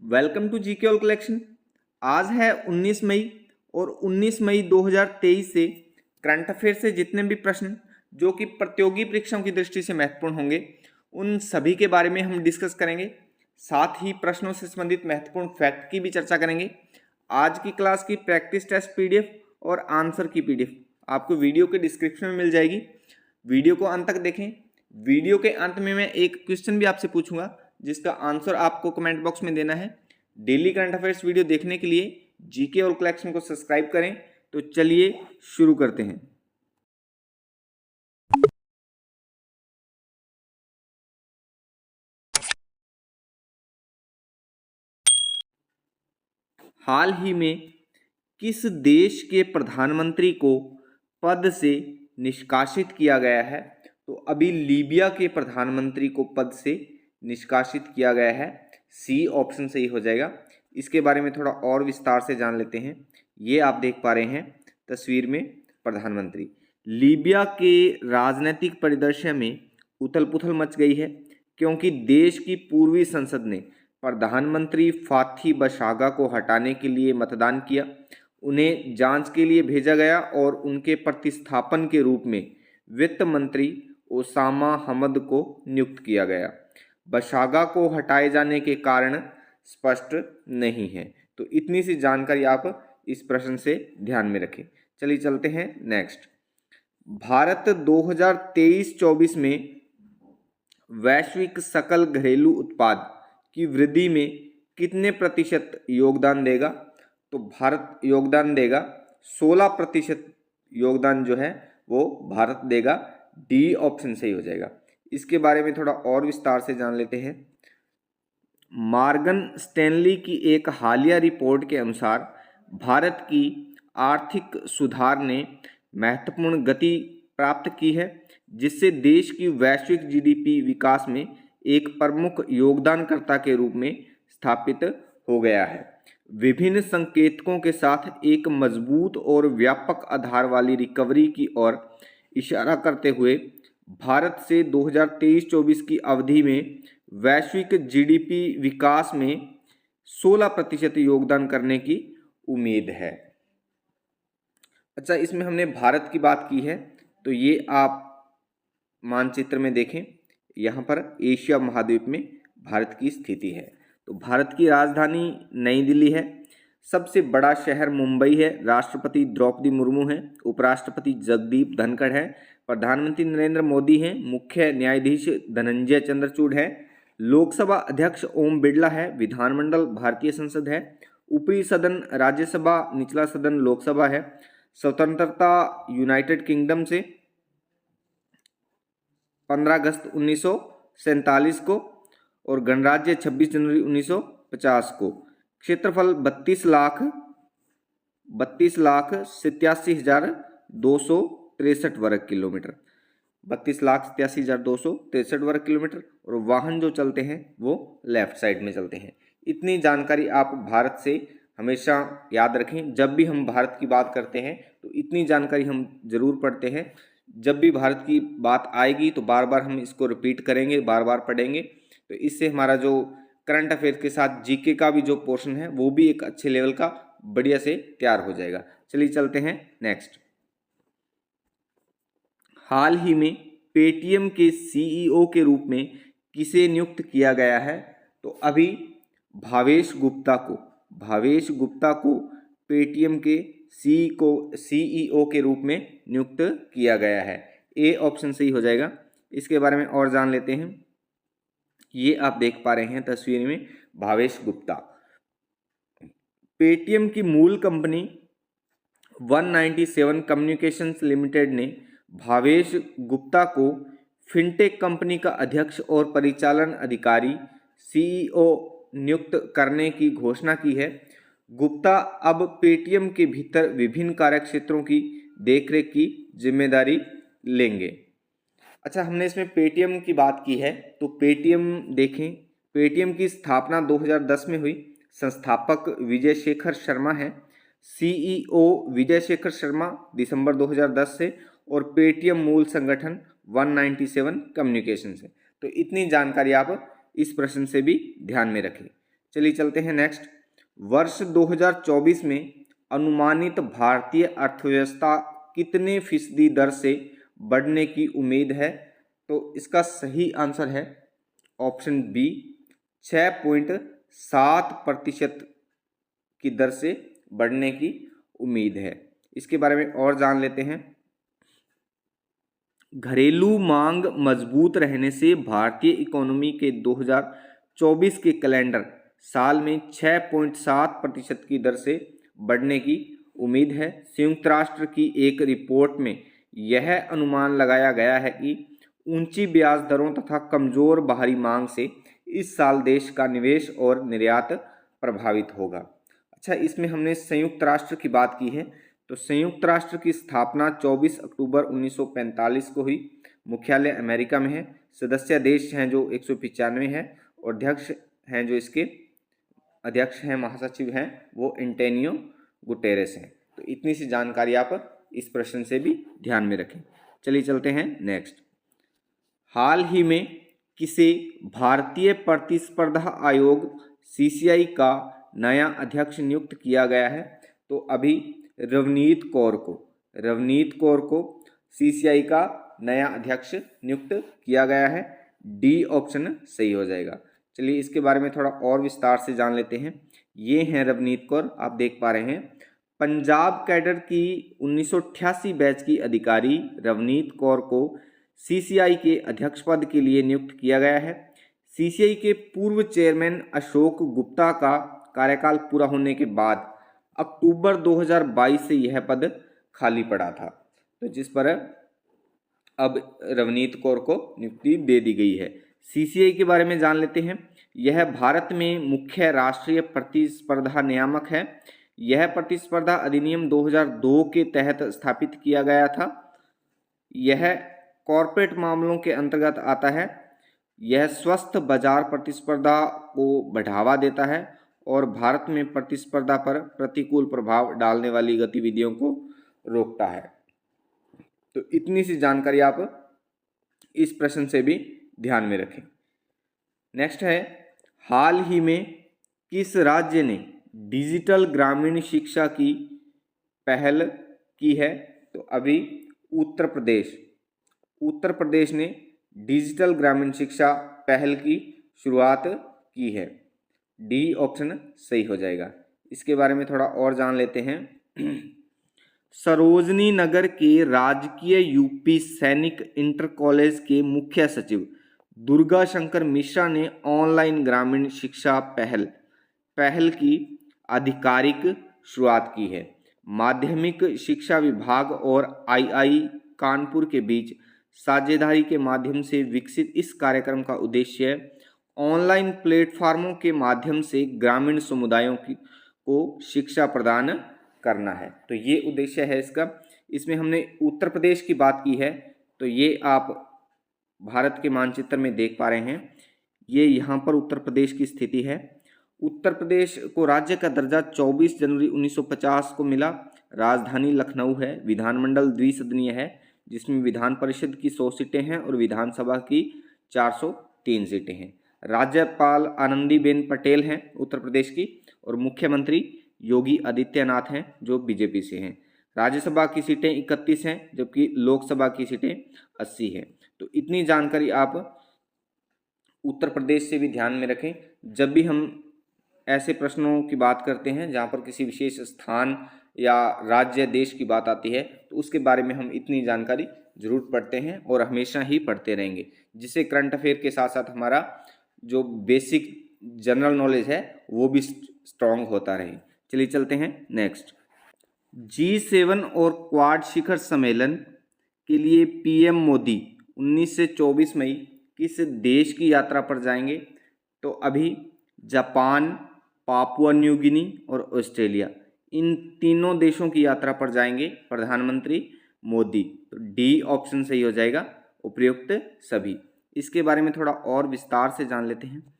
Welcome to GK all collection. आज है 19 मई और 19 मई 2023 से करंट अफेयर से जितने भी प्रश्न जो कि प्रतियोगी परीक्षाओं की दृष्टि से महत्वपूर्ण होंगे उन सभी के बारे में हम डिस्कस करेंगे। साथ ही प्रश्नों से संबंधित महत्वपूर्ण फैक्ट की भी चर्चा करेंगे। आज की क्लास की प्रैक्टिस टेस्ट पीडीएफ और आंसर की पीडीएफ आपको वीडियो के डिस्क्रिप्शन में मिल जाएगी। वीडियो को अंत तक देखें। वीडियो के अंत में मैं एक क्वेश्चन भी आपसे पूछूंगा जिसका आंसर आपको कमेंट बॉक्स में देना है। डेली करंट अफेयर्स वीडियो देखने के लिए जीके और कलेक्शन को सब्सक्राइब करें। तो चलिए शुरू करते हैं। हाल ही में किस देश के प्रधानमंत्री को पद से निष्कासित किया गया है? तो अभी लीबिया के प्रधानमंत्री को पद से निष्कासित किया गया है। सी ऑप्शन सही हो जाएगा। इसके बारे में थोड़ा और विस्तार से जान लेते हैं। ये आप देख पा रहे हैं तस्वीर में प्रधानमंत्री। लीबिया के राजनीतिक परिदृश्य में उथल पुथल मच गई है क्योंकि देश की पूर्वी संसद ने प्रधानमंत्री फाथी बशागा को हटाने के लिए मतदान किया। उन्हें जांच के लिए भेजा गया और उनके प्रतिस्थापन के रूप में वित्त मंत्री ओसामा हमद को नियुक्त किया गया। बशागा को हटाए जाने के कारण स्पष्ट नहीं है। तो इतनी सी जानकारी आप इस प्रश्न से ध्यान में रखें। चलिए चलते हैं नेक्स्ट। भारत 2023-24 में वैश्विक सकल घरेलू उत्पाद की वृद्धि में कितने प्रतिशत योगदान देगा? तो भारत योगदान देगा 16% योगदान जो है वो भारत देगा। डी ऑप्शन सही हो जाएगा। इसके बारे में थोड़ा और विस्तार से जान लेते हैं। मॉर्गन स्टैनली की एक हालिया रिपोर्ट के अनुसार भारत की आर्थिक सुधार ने महत्वपूर्ण गति प्राप्त की है जिससे देश की वैश्विक जीडीपी विकास में एक प्रमुख योगदानकर्ता के रूप में स्थापित हो गया है। विभिन्न संकेतकों के साथ एक मजबूत और व्यापक आधार वाली रिकवरी की ओर इशारा करते हुए भारत से 2023-24 की अवधि में वैश्विक जीडीपी विकास में 16% योगदान करने की उम्मीद है। अच्छा, इसमें हमने भारत की बात की है तो ये आप मानचित्र में देखें। यहाँ पर एशिया महाद्वीप में भारत की स्थिति है। तो भारत की राजधानी नई दिल्ली है। सबसे बड़ा शहर मुंबई है। राष्ट्रपति द्रौपदी मुर्मू हैं। उपराष्ट्रपति जगदीप धनखड़ है। प्रधानमंत्री नरेंद्र मोदी हैं। मुख्य न्यायाधीश धनंजय चंद्रचूड़ है। लोकसभा अध्यक्ष ओम बिरला है। विधानमंडल भारतीय संसद है। ऊपरी सदन राज्यसभा, निचला सदन लोकसभा है। स्वतंत्रता यूनाइटेड किंगडम से 15 अगस्त 1947 को और गणराज्य 26 जनवरी 1950 को। क्षेत्रफल 32,87,263 वर्ग किलोमीटर। 32,87,263 वर्ग किलोमीटर। और वाहन जो चलते हैं वो लेफ्ट साइड में चलते हैं। इतनी जानकारी आप भारत से हमेशा याद रखें। जब भी हम भारत की बात करते हैं तो इतनी जानकारी हम जरूर पढ़ते हैं। जब भी भारत की बात आएगी तो बार बार हम इसको रिपीट करेंगे, बार बार पढ़ेंगे। तो इससे हमारा जो करंट अफेयर के साथ जीके का भी जो पोर्शन है वो भी एक अच्छे लेवल का बढ़िया से तैयार हो जाएगा। चलिए चलते हैं नेक्स्ट। हाल ही में पेटीएम के सीईओ के रूप में किसे नियुक्त किया गया है? तो अभी भावेश गुप्ता को पेटीएम के सीईओ के रूप में नियुक्त किया गया है। ए ऑप्शन सही हो जाएगा। इसके बारे में और जान लेते हैं। ये आप देख पा रहे हैं तस्वीर में भावेश गुप्ता। पेटीएम की मूल कंपनी 197 कम्युनिकेशंस लिमिटेड ने भावेश गुप्ता को फिनटेक कंपनी का अध्यक्ष और परिचालन अधिकारी सीईओ नियुक्त करने की घोषणा की है। गुप्ता अब पेटीएम के भीतर विभिन्न कार्यक्षेत्रों की देखरेख की जिम्मेदारी लेंगे। अच्छा, हमने इसमें पेटीएम की बात की है तो पेटीएम देखें। पेटीएम की स्थापना 2010 में हुई। संस्थापक विजय शेखर शर्मा है। सीईओ विजय शेखर शर्मा दिसंबर 2010 से। और पेटीएम मूल संगठन 197 कम्युनिकेशन से। तो इतनी जानकारी आप इस प्रश्न से भी ध्यान में रखें। चलिए चलते हैं नेक्स्ट। वर्ष 2024 में अनुमानित भारतीय अर्थव्यवस्था कितने फीसदी दर से बढ़ने की उम्मीद है? तो इसका सही आंसर है ऑप्शन बी, 6.7% की दर से बढ़ने की उम्मीद है। इसके बारे में और जान लेते हैं। घरेलू मांग मजबूत रहने से भारतीय इकोनॉमी के 2024 के कैलेंडर साल में 6.7% की दर से बढ़ने की उम्मीद है। संयुक्त राष्ट्र की एक रिपोर्ट में यह अनुमान लगाया गया है कि ऊंची ब्याज दरों तथा कमजोर बाहरी मांग से इस साल देश का निवेश और निर्यात प्रभावित होगा। अच्छा, इसमें हमने संयुक्त राष्ट्र की बात की है, तो संयुक्त राष्ट्र की स्थापना 24 अक्टूबर 1945 को हुई। मुख्यालय अमेरिका में है। सदस्य देश हैं जो 195 है और अध्यक्ष हैं जो इसके अध्यक्ष हैं, महासचिव हैं, वो एंटोनियो गुटेरेस हैं। तो इतनी सी जानकारी आप इस प्रश्न से भी ध्यान में रखें। चलिए चलते हैं नेक्स्ट। हाल ही में किसे भारतीय प्रतिस्पर्धा आयोग CCI का नया अध्यक्ष नियुक्त किया गया है? तो अभी रवनीत कौर को CCI का नया अध्यक्ष नियुक्त किया गया है। डी ऑप्शन सही हो जाएगा। चलिए इसके बारे में थोड़ा और विस्तार से जान लेते हैं। ये हैं रवनीत कौर, आप देख पा रहे हैं। पंजाब कैडर की 1988 बैच की अधिकारी रवनीत कौर को CCI के अध्यक्ष पद के लिए नियुक्त किया गया है। CCI के पूर्व चेयरमैन अशोक गुप्ता का कार्यकाल पूरा होने के बाद अक्टूबर 2022 से यह पद खाली पड़ा था, तो जिस पर अब रवनीत कौर को नियुक्ति दे दी गई है। CCI के बारे में जान लेते हैं। यह भारत में मुख्य राष्ट्रीय प्रतिस्पर्धा नियामक है। यह प्रतिस्पर्धा अधिनियम 2002 के तहत स्थापित किया गया था। यह कॉरपोरेट मामलों के अंतर्गत आता है। यह स्वस्थ बाजार प्रतिस्पर्धा को बढ़ावा देता है और भारत में प्रतिस्पर्धा पर प्रतिकूल प्रभाव डालने वाली गतिविधियों को रोकता है। तो इतनी सी जानकारी आप इस प्रश्न से भी ध्यान में रखें। नेक्स्ट है, हाल ही में किस राज्य ने डिजिटल ग्रामीण शिक्षा की पहल की है? तो अभी उत्तर प्रदेश ने डिजिटल ग्रामीण शिक्षा पहल की शुरुआत की है। डी ऑप्शन सही हो जाएगा। इसके बारे में थोड़ा और जान लेते हैं। सरोजनी नगर के राजकीय यूपी सैनिक इंटर कॉलेज के मुख्य सचिव दुर्गा शंकर मिश्रा ने ऑनलाइन ग्रामीण शिक्षा पहल की आधिकारिक शुरुआत की है। माध्यमिक शिक्षा विभाग और II कानपुर के बीच साझेदारी के माध्यम से विकसित इस कार्यक्रम का उद्देश्य ऑनलाइन प्लेटफार्मों के माध्यम से ग्रामीण समुदायों को शिक्षा प्रदान करना है। तो ये उद्देश्य है इसका। इसमें हमने उत्तर प्रदेश की बात की है, तो ये आप भारत के मानचित्र में देख पा रहे हैं। ये यहाँ पर उत्तर प्रदेश की स्थिति है। उत्तर प्रदेश को राज्य का दर्जा 24 जनवरी 1950 को मिला। राजधानी लखनऊ है। विधानमंडल द्विसदनीय है, जिसमें विधान परिषद की 100 सीटें हैं और विधानसभा की 403 सीटें हैं। राज्यपाल आनंदीबेन पटेल हैं उत्तर प्रदेश की, और मुख्यमंत्री योगी आदित्यनाथ हैं जो बीजेपी से हैं। राज्यसभा की सीटें 31 हैं, जबकि लोकसभा की सीटें 80 हैं। तो इतनी जानकारी आप उत्तर प्रदेश से भी ध्यान में रखें। जब भी हम ऐसे प्रश्नों की बात करते हैं जहाँ पर किसी विशेष स्थान या राज्य देश की बात आती है, तो उसके बारे में हम इतनी जानकारी जरूर पढ़ते हैं और हमेशा ही पढ़ते रहेंगे, जिससे करंट अफेयर के साथ साथ हमारा जो बेसिक जनरल नॉलेज है वो भी स्ट्रॉन्ग होता रहे। चलिए चलते हैं नेक्स्ट। G7 और क्वाड शिखर सम्मेलन के लिए PM मोदी 19 से 24 मई किस देश की यात्रा पर जाएंगे? तो अभी जापान, पापुआ न्यू गिनी और ऑस्ट्रेलिया, इन तीनों देशों की यात्रा पर जाएंगे प्रधानमंत्री मोदी। तो डी ऑप्शन सही हो जाएगा, उपयुक्त सभी। इसके बारे में थोड़ा और विस्तार से जान लेते हैं।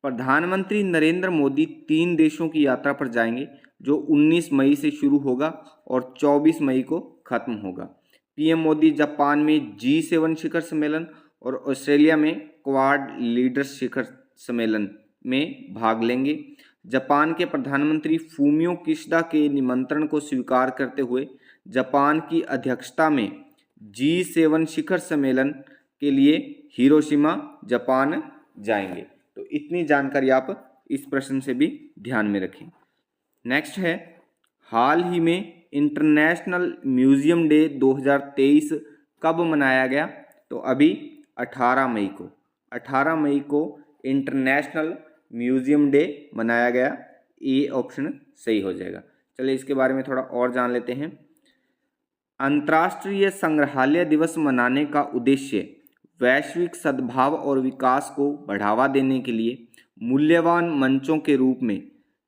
प्रधानमंत्री नरेंद्र मोदी 3 देशों की यात्रा पर जाएंगे, जो 19 मई से शुरू होगा और 24 मई को खत्म होगा। PM मोदी जापान में G7 शिखर सम्मेलन और ऑस्ट्रेलिया में क्वाड लीडर्स शिखर सम्मेलन में भाग लेंगे। जापान के प्रधानमंत्री फूमियो किशिदा के निमंत्रण को स्वीकार करते हुए जापान की अध्यक्षता में G7 शिखर सम्मेलन के लिए हिरोशिमा जापान जाएंगे। तो इतनी जानकारी आप इस प्रश्न से भी ध्यान में रखें। नेक्स्ट है, हाल ही में इंटरनेशनल म्यूजियम डे 2023 कब मनाया गया? तो अभी 18 मई को इंटरनेशनल म्यूजियम डे मनाया गया। ये ऑप्शन सही हो जाएगा। चलिए इसके बारे में थोड़ा और जान लेते हैं। अंतर्राष्ट्रीय संग्रहालय दिवस मनाने का उद्देश्य वैश्विक सद्भाव और विकास को बढ़ावा देने के लिए मूल्यवान मंचों के रूप में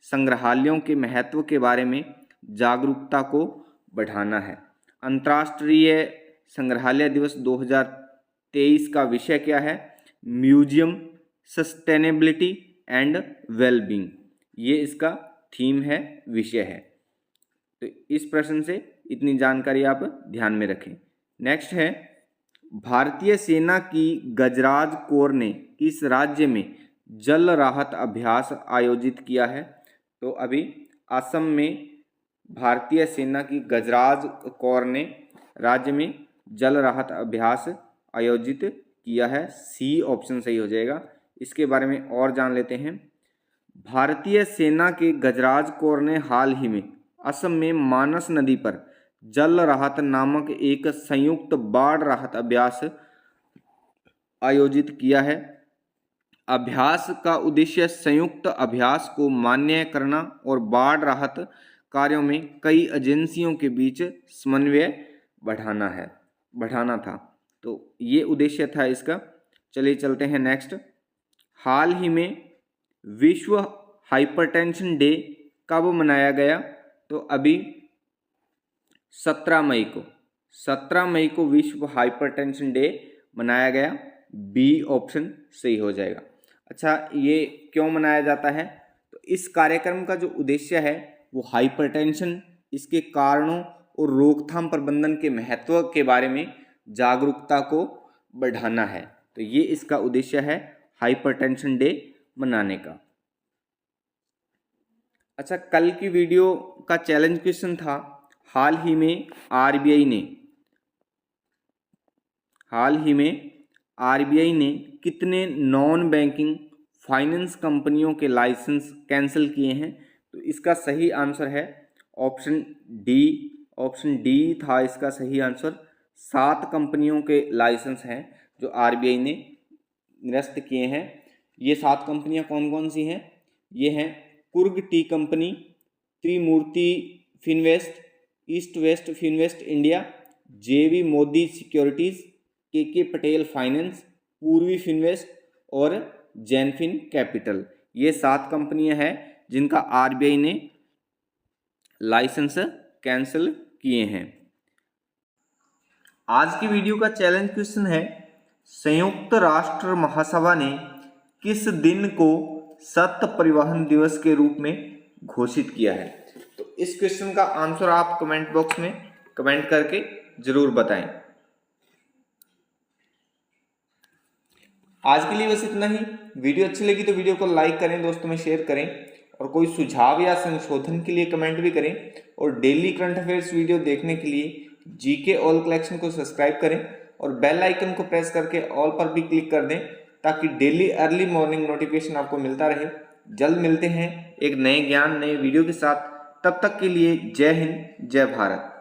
संग्रहालयों के महत्व के बारे में जागरूकता को बढ़ाना है। अंतर्राष्ट्रीय संग्रहालय दिवस 2023 का विषय क्या है? म्यूजियम सस्टेनेबिलिटी एंड वेलबींग, ये इसका थीम है, विषय है। तो इस प्रश्न से इतनी जानकारी आप ध्यान में रखें। नेक्स्ट है, भारतीय सेना की गजराज कोर ने किस राज्य में जल राहत अभ्यास आयोजित किया है? तो अभी असम में भारतीय सेना की गजराज कोर ने राज्य में जल राहत अभ्यास आयोजित किया है। सी ऑप्शन सही हो जाएगा। इसके बारे में और जान लेते हैं। भारतीय सेना के गजराज कोर ने हाल ही में असम में मानस नदी पर जल राहत नामक एक संयुक्त बाढ़ राहत अभ्यास आयोजित किया है। अभ्यास का उद्देश्य संयुक्त अभ्यास को मान्य करना और बाढ़ राहत कार्यों में कई एजेंसियों के बीच समन्वय बढ़ाना था। तो ये उद्देश्य था इसका। चलिए चलते हैं नेक्स्ट। हाल ही में विश्व हाइपरटेंशन डे कब मनाया गया? तो अभी 17 मई को विश्व हाइपरटेंशन डे मनाया गया। बी ऑप्शन सही हो जाएगा। अच्छा, ये क्यों मनाया जाता है? तो इस कार्यक्रम का जो उद्देश्य है वो हाइपरटेंशन, इसके कारणों और रोकथाम प्रबंधन के महत्व के बारे में जागरूकता को बढ़ाना है। तो ये इसका उद्देश्य है हाइपरटेंशन डे मनाने का। अच्छा, कल की वीडियो का चैलेंज क्वेश्चन था, हाल ही में आरबीआई ने कितने नॉन बैंकिंग फाइनेंस कंपनियों के लाइसेंस कैंसिल किए हैं? तो इसका सही आंसर है ऑप्शन डी था इसका सही आंसर। 7 कंपनियों के लाइसेंस हैं जो आरबीआई ने निरस्त किए हैं। ये 7 कंपनियां कौन कौन सी हैं? ये हैं Coorg tea company, Trimurti Finvest, east west Finvest India, JV Modi securities, के पटेल फाइनेंस, पूर्वी फिनवेस्ट और जैनफिन कैपिटल। ये 7 कंपनियां हैं जिनका आरबीआई ने लाइसेंस कैंसिल किए हैं। आज की वीडियो का चैलेंज क्वेश्चन है, संयुक्त राष्ट्र महासभा ने किस दिन को सतत परिवहन दिवस के रूप में घोषित किया है? तो इस क्वेश्चन का आंसर आप कमेंट बॉक्स में कमेंट करके जरूर बताएं। आज के लिए बस इतना ही। वीडियो अच्छी लगी तो वीडियो को लाइक करें, दोस्तों में शेयर करें और कोई सुझाव या संशोधन के लिए कमेंट भी करें। और डेली करंट अफेयर्स वीडियो देखने के लिए जीके ऑल कलेक्शन को सब्सक्राइब करें और बेल आइकन को प्रेस करके ऑल पर भी क्लिक कर दें ताकि डेली अर्ली मॉर्निंग नोटिफिकेशन आपको मिलता रहे। जल्द मिलते हैं एक नए ज्ञान नए वीडियो के साथ। तब तक के लिए जय हिंद, जय भारत।